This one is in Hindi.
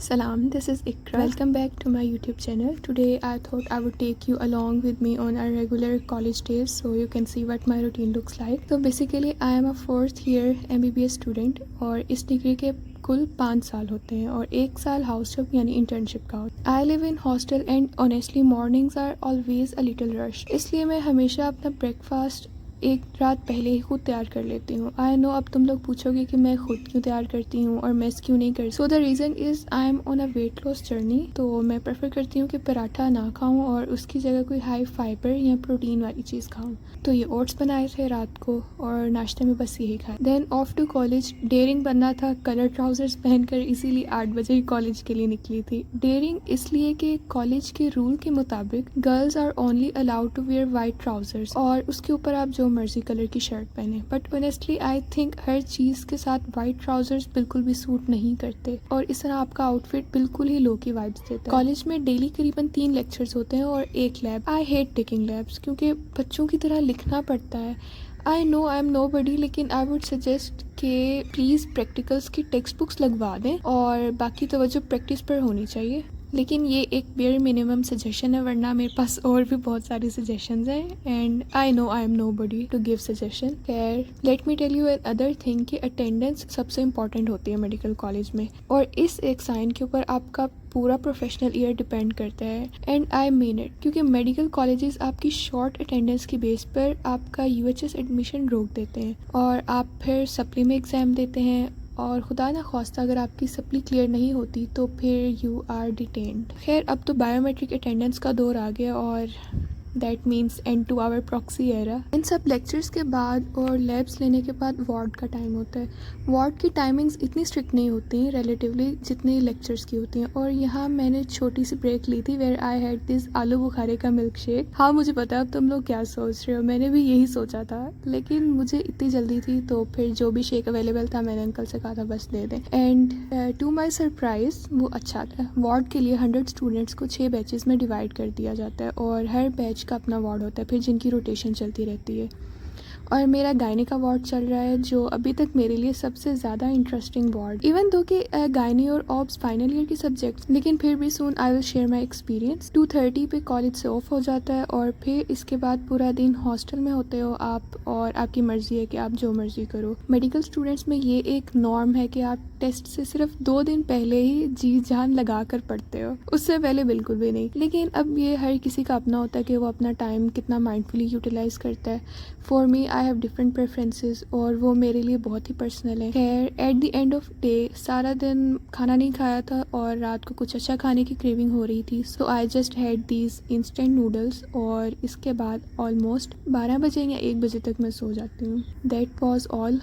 Salam, this is Ikra. Welcome back to my YouTube channel. Today I thought I would take you along with me on our regular college days so you can see what my routine looks like. So basically I am a 4th year MBBS student और इस डिग्री के कुल 5 साल होते हैं और 1 साल हाउस जॉब यानी इंटर्नशिप का होता है। I live in hostel and honestly mornings are always a little rush, इसलिए मैं हमेशा अपना ब्रेकफास्ट एक रात पहले ही खुद तैयार कर लेती हूँ। आई नो अब तुम लोग पूछोगे कि मैं खुद क्यों तैयार करती हूँ और मेस क्यों नहीं करती। So the reason is I am on a weight loss journey, तो मैं प्रेफर करती हूँ कि पराठा ना खाऊँ और उसकी जगह कोई हाई फाइबर या प्रोटीन वाली चीज़ खाऊँ। तो ये ओट्स बनाए थे रात को और नाश्ते में बस यही खाया। Then off to college. Daring बनना था कलर ट्राउजर्स पहनकर, इसीलिए 8 बजे ही कॉलेज के लिए निकली थी। डेयरिंग इसलिए कि कॉलेज के रूल के मुताबिक girls are only allowed to wear white trousers और उसके ऊपर आप जो मर्जी कलर की शर्ट पहने। बट ऑनेस्टली आई थिंक हर चीज के साथ वाइट ट्राउजर्स बिल्कुल भी सूट नहीं करते और इस तरह आपका आउटफिट बिल्कुल ही लो की वाइब्स देता है। कॉलेज में डेली करीबन 3 लेक्चर्स होते हैं और 1 lab. I hate taking labs क्योंकि बच्चों की तरह लिखना पड़ता है। I know I am nobody, लेकिन आई वुड सजेस्ट कि प्लीज़ प्रैक्टिकल्स की टेक्स्ट बुक्स लगवा दें और बाकी तवज्जो प्रैक्टिस पर होनी चाहिए। लेकिन ये एक बेयर मिनिमम सजेशन है, वरना मेरे पास और भी बहुत सारी सजेशंस हैं and I know I am nobody to give suggestion. खैर let me tell you other thing कि अटेंडेंस सबसे इम्पॉर्टेंट होती है मेडिकल कॉलेज में और इस एक साइन के ऊपर आपका पूरा प्रोफेशनल ईयर डिपेंड करता है। एंड आई मीन इट, क्योंकि मेडिकल कॉलेजेस आपकी शॉर्ट अटेंडेंस की बेस पर आपका यूएचएस एडमिशन रोक देते हैं और आप फिर सप्ली में एग्ज़ाम देते हैं और खुदा ना खास्ता अगर आपकी सप्ली क्लियर नहीं होती तो फिर यू आर डिटेन्ड। खैर अब तो बायोमेट्रिक अटेंडेंस का दौर आ गया और that means end to our proxy era. इन सब लेक्चर्स के बाद और लैब्स लेने के बाद वार्ड का टाइम होता है। वार्ड की टाइमिंग्स इतनी स्ट्रिक्ट नहीं होती हैं रिलेटिवली जितनी लेक्चर्स की होती हैं और यहाँ मैंने छोटी सी ब्रेक ली थी वेयर आई हैड दिस आलू बुखारे का मिल्क शेक। हाँ मुझे पता है अब तुम लोग क्या सोच रहे हो, मैंने भी यही सोचा था, लेकिन मुझे इतनी जल्दी थी तो फिर जो भी शेक अवेलेबल था मैंने अंकल से कहा था बस दे दें। एंड टू माई सरप्राइज वो अच्छा था। वार्ड के लिए 100 स्टूडेंट्स को 6 बैचेस में डिवाइड कर दिया जाता है और हर बैच का अपना वार्ड होता है फिर जिनकी रोटेशन चलती रहती है। और मेरा गायनी का वार्ड चल रहा है जो अभी तक मेरे लिए सबसे ज़्यादा इंटरेस्टिंग वार्ड, इवन दो कि गायनी और ऑब्स फाइनल ईयर की सब्जेक्ट्स, लेकिन फिर भी soon I will share my experience. 2:30 पे कॉलेज से ऑफ हो जाता है और फिर इसके बाद पूरा दिन हॉस्टल में होते हो आप और आपकी मर्जी है कि आप जो मर्जी करो। मेडिकल स्टूडेंट्स में ये एक नॉर्म है कि आप टेस्ट से सिर्फ 2 दिन पहले ही जी जान लगा कर पढ़ते हो, उससे पहले बिल्कुल भी नहीं। लेकिन अब ये हर किसी का अपना होता है कि वो अपना टाइम कितना माइंडफुली यूटिलाइज करता है। For me I have different preferences और वो मेरे लिए बहुत ही पर्सनल है। खैर at the end of day सारा दिन खाना नहीं खाया था और रात को कुछ अच्छा खाने की क्रेविंग हो रही थी, so I just had these instant noodles और इसके बाद ऑलमोस्ट 12 बजे या 1 बजे तक मैं सो जाती हूँ। That was all.